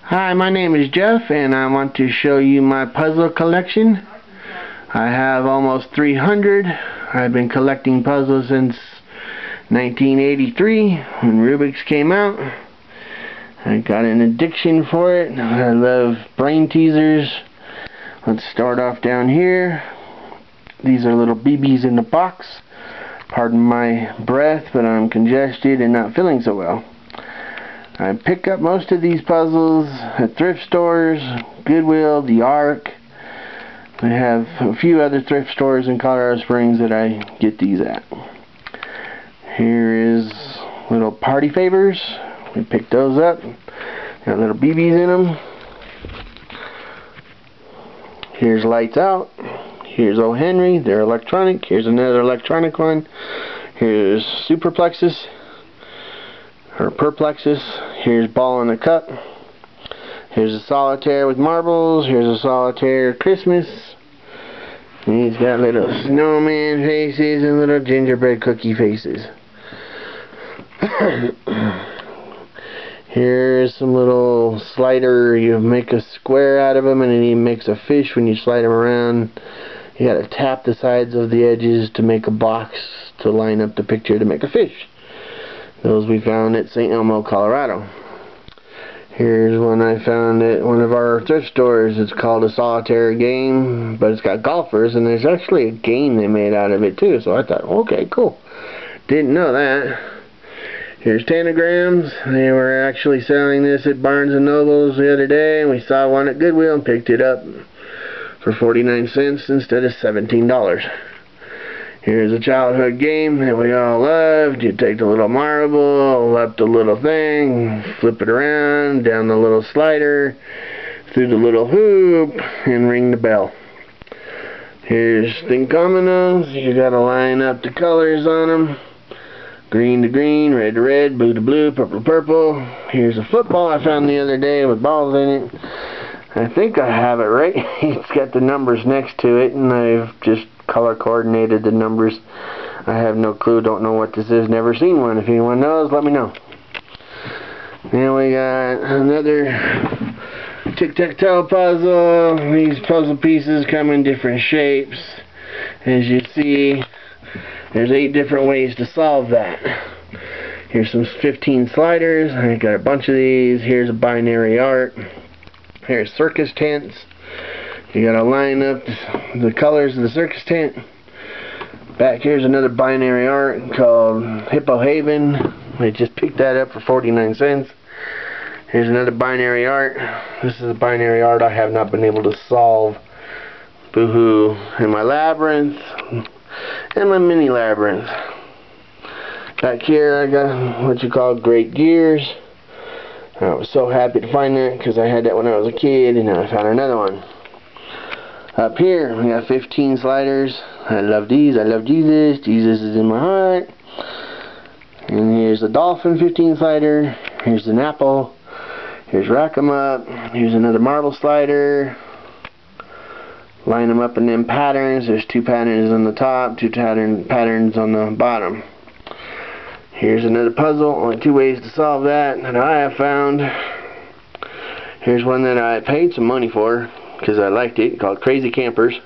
Hi, my name is Jeff and I want to show you my puzzle collection. I have almost 300. I've been collecting puzzles since 1983 when Rubik's came out. I got an addiction for it. I love brain teasers. Let's start off down here. These are little BBs in the box. Pardon my breath, but I'm congested and not feeling so well. I pick up most of these puzzles at thrift stores, Goodwill, the Ark. I have a few other thrift stores in Colorado Springs that I get these at. Here is little party favors. We picked those up. Got little BBs in them. Here's Lights Out. Here's O. Henry. They're electronic. Here's another electronic one. Here's Superplexus. Or Perplexus. Here's Ball in the Cup. Here's a solitaire with marbles. Here's a solitaire Christmas. And he's got little snowman faces and little gingerbread cookie faces. Here's some little slider. You make a square out of them and then he makes a fish when you slide them around. You gotta tap the sides of the edges to make a box to line up the picture to make a fish. Those we found at St. Elmo, Colorado. Here's one I found at one of our thrift stores. It's called a solitaire game, but it's got golfers, and there's actually a game they made out of it too. So I thought, okay, cool. Didn't know that. Here's Tanagrams. They were actually selling this at Barnes & Noble's the other day, and we saw one at Goodwill and picked it up for 49 cents instead of $17. Here's a childhood game that we all loved. You take the little marble, up the little thing, flip it around, down the little slider, through the little hoop, and ring the bell. Here's Thinkominos. You gotta line up the colors on them. Green to green, red to red, blue to blue, purple to purple. Here's a football I found the other day with balls in it. I think I have it right. It's got the numbers next to it, and I've just color coordinated the numbers. I have no clue, don't know what this is, never seen one. If anyone knows, let me know. Then we got another tic-tac-toe puzzle. These puzzle pieces come in different shapes. As you see, there's 8 different ways to solve that. Here's some 15 sliders. I got a bunch of these. Here's a binary art. Here's circus tents. You gotta line up the colors of the circus tent. Back here's another binary art called Hippo Haven. I just picked that up for 49 cents. Here's another binary art. This is a binary art I have not been able to solve. Boo-hoo. And my labyrinth. And my mini labyrinth. Back here I got what you call Great Gears. I was so happy to find that because I had that when I was a kid, and now I found another one. Up here we got 15 sliders. I love these. I love Jesus. Jesus is in my heart. And here's the dolphin 15 slider. Here's an apple. Here's Rack 'em Up. Here's another marble slider. Line them up in them patterns. There's 2 patterns on the top, 2 patterns on the bottom. Here's another puzzle. Only 2 ways to solve that I have found. Here's one that I paid some money for because I liked it, called Crazy Campers.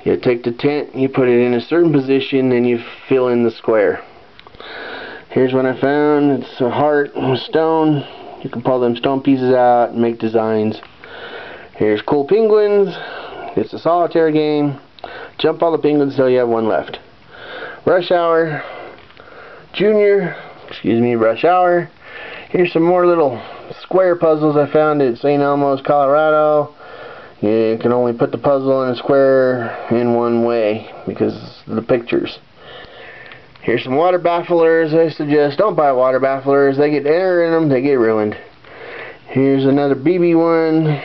You take the tent, you put it in a certain position, and you fill in the square. Here's one I found. It's a heart with stone. You can pull them stone pieces out and make designs. Here's Cool Penguins. It's a solitaire game. Jump all the penguins till you have 1 left. Rush Hour. Rush Hour. Here's some more little square puzzles I found at St. Elmo's, Colorado. You can only put the puzzle in a square in one way because of the pictures. Here's some water bafflers. I suggest don't buy water bafflers. They get air in them, they get ruined. Here's another BB one.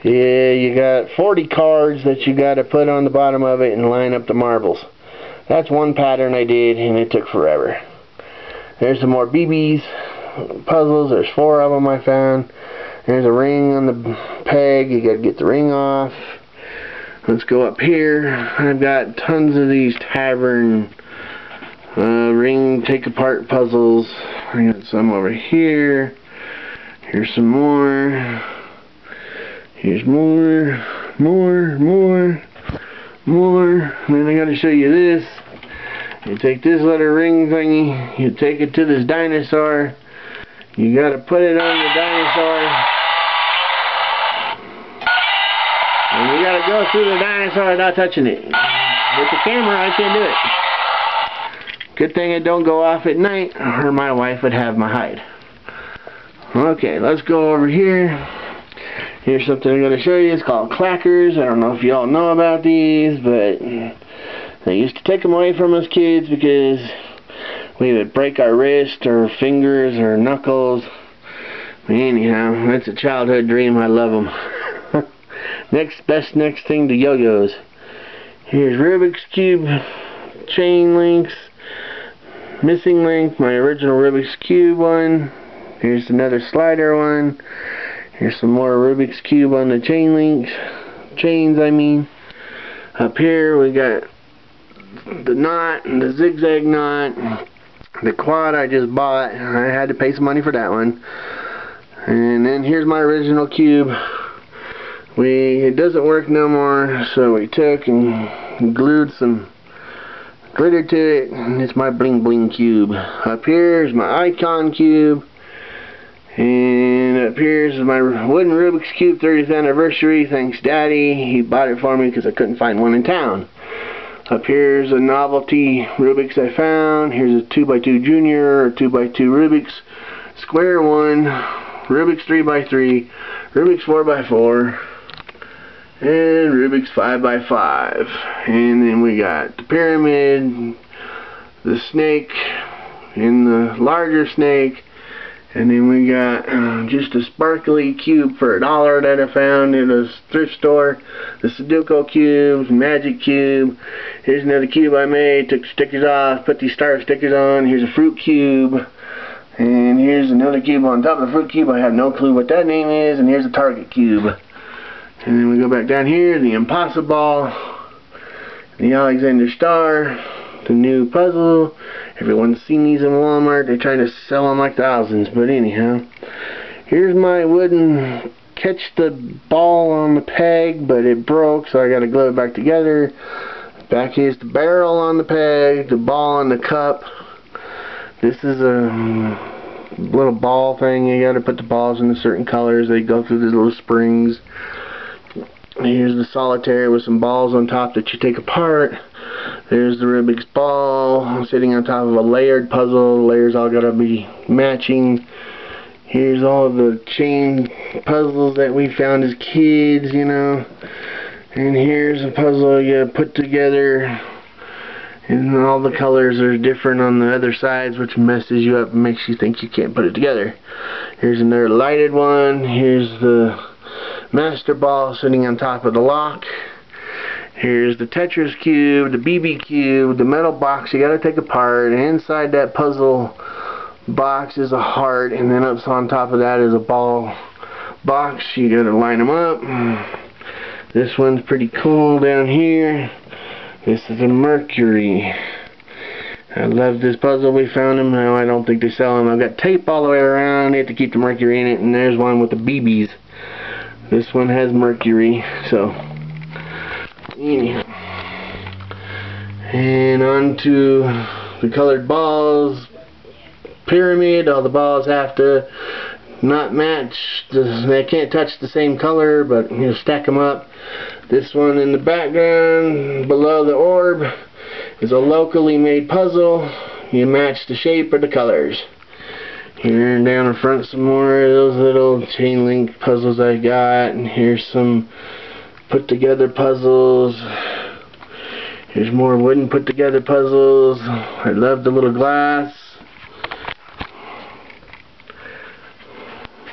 Yeah, you got 40 cards that you got to put on the bottom of it and line up the marbles. That's one pattern I did, and it took forever. There's some more BBs puzzles. There's 4 of them I found. There's a ring on the peg. You got to get the ring off. Let's go up here. I've got tons of these tavern ring take apart puzzles. I got some over here. Here's some more. Here's more. And then I gotta show you this. You take this little ring thingy, you take it to this dinosaur. You gotta put it on the dinosaur. And you gotta go through the dinosaur without touching it. With the camera, I can't do it. Good thing it don't go off at night, or my wife would have my hide. Okay, let's go over here. Here's something I'm going to show you. It's called clackers. I don't know if you all know about these, but they used to take them away from us kids because we would break our wrist or fingers or knuckles. Anyhow, that's a childhood dream. I love them. Next thing to yo-yos. Here's Rubik's Cube chain links. Missing link, my original Rubik's Cube one. Here's another slider one. Here's some more Rubik's Cube on the chain links. Chains, I mean. Up here we got the knot, the zigzag knot. The quad I just bought. I had to pay some money for that one. And then here's my original cube. It doesn't work no more, so we took and glued some glitter to it, and it's my bling bling cube. Up here is my icon cube. And up here is my wooden Rubik's Cube 30th anniversary. Thanks Daddy, he bought it for me because I couldn't find one in town. Up here's a novelty Rubik's I found. Here's a 2x2 Junior or 2x2 Rubik's square one, Rubik's 3x3, Rubik's 4x4, and Rubik's 5x5. And then we got the pyramid, the snake, and the larger snake. And then we got just a sparkly cube for $1 that I found in a thrift store. The Sudoku cube, magic cube. Here's another cube I made. Took stickers off, put these star stickers on. Here's a fruit cube. And here's another cube on top of the fruit cube. I have no clue what that name is. And here's a Target cube. And then we go back down here. The Impossible. The Alexander Star. The new puzzle. Everyone's seen these in Walmart. They're trying to sell them like thousands, but anyhow. Here's my wooden catch the ball on the peg, but it broke, so I got to glue it back together. Back here's the barrel on the peg, the ball on the cup. This is a little ball thing. You got to put the balls in certain colors. They go through these little springs. Here's the solitaire with some balls on top that you take apart. There's the Rubik's ball sitting on top of a layered puzzle. The layers all gotta be matching. Here's all the chain puzzles that we found as kids, you know. And here's a puzzle you put together. And all the colors are different on the other sides, which messes you up and makes you think you can't put it together. Here's another lighted one. Here's the master ball sitting on top of the lock. Here's the Tetris cube, the BB cube, the metal box you gotta take apart. And inside that puzzle box is a heart, and then up on top of that is a ball box. You gotta line them up. This one's pretty cool down here. This is a Mercury. I love this puzzle. We found them. Now I don't think they sell them. I've got tape all the way around it to keep the Mercury in it, and there's one with the BBs. This one has Mercury, so anyhow. And on to the colored balls. Pyramid. All the balls have to not match. They can't touch the same color, but you stack them up. This one in the background below the orb is a locally made puzzle. You match the shape or the colors. Here and down in front some more of those little chain link puzzles I got. And here's some put together puzzles. Here's more wooden put together puzzles. I love the little glass.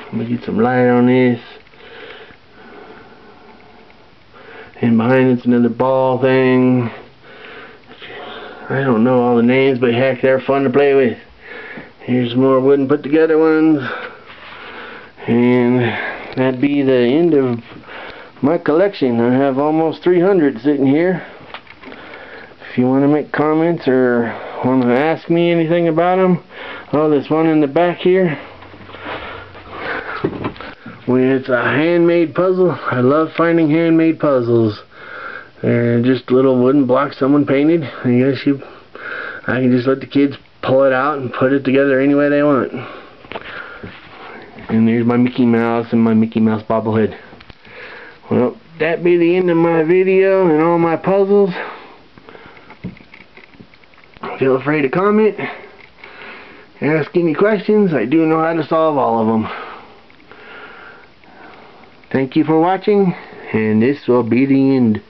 Let me get some light on this. And behind it's another ball thing. I don't know all the names, but heck, they're fun to play with. Here's more wooden put together ones. And that'd be the end of my collection. I have almost 300 sitting here. If you want to make comments or want to ask me anything about them. Oh, there's one in the back here. when it's a handmade puzzle, I love finding handmade puzzles. They're just little wooden blocks someone painted. I can just let the kids pull it out and put it together any way they want. And there's my Mickey Mouse and my Mickey Mouse bobblehead. Well, that be the end of my video and all my puzzles. Feel free to comment, ask any questions. I do know how to solve all of them. Thank you for watching, and this will be the end.